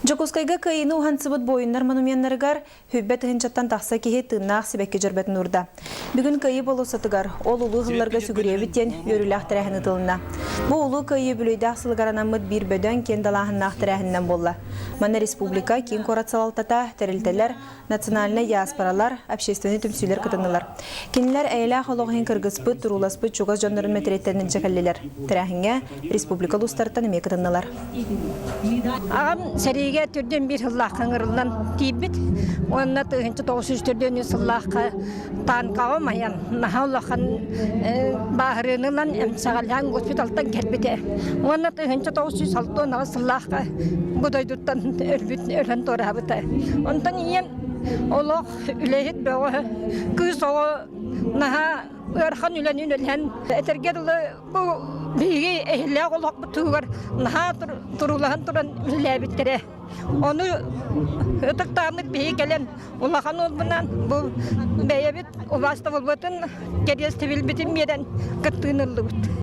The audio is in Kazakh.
Жокускайга кайыны ухансыбыт бойыннар монументтарыгар хүббет хынчаттан тақса кеге тыннақ себекке жүрбетін урда. Бүгін кайы болу сатыгар, ол улы ғылларға сүгіребіттен өрілі ақтырахыны тылына. Бұл улы кайы бүлейді ақсылыгаранамыд бір бөден кендалахын ақтырахыннан болла. Мана республика кен коратсалалтата тәрілтелер, национальный яспаралар, общественный түмсүйлер кытынылар. Кенілер әйлі ақылығын кыргызпыт, туруласпыт, чугаз жандырын мәтіреттерінің чекалелер. Тәрәхінге республика ұстарттан еме кытынылар. Сәреге түрден бір сыллаққа ғырылдан тейбіт. Онына тұғыншы 900 түрден сыллаққа танқауы маян. Наға олаққан бағырынылан әмсағалған госпиталдан кәрбіте. Онына тұғыншы 900 салтуынаға сыллаққа бұдайдыттан өлін торабыты. Онтан ең олық үлейет бөгі күз оғы наға Örxan ülenin ölen etergerli bu bilgi ehle olaq bu tuğar naha turulahan turan ülebittere onu ötüktamit bihi gelen ulaqan olbunan bu beyebit uvasta olbatın geriyas tebil bitim yeden kıttığınırlı bit.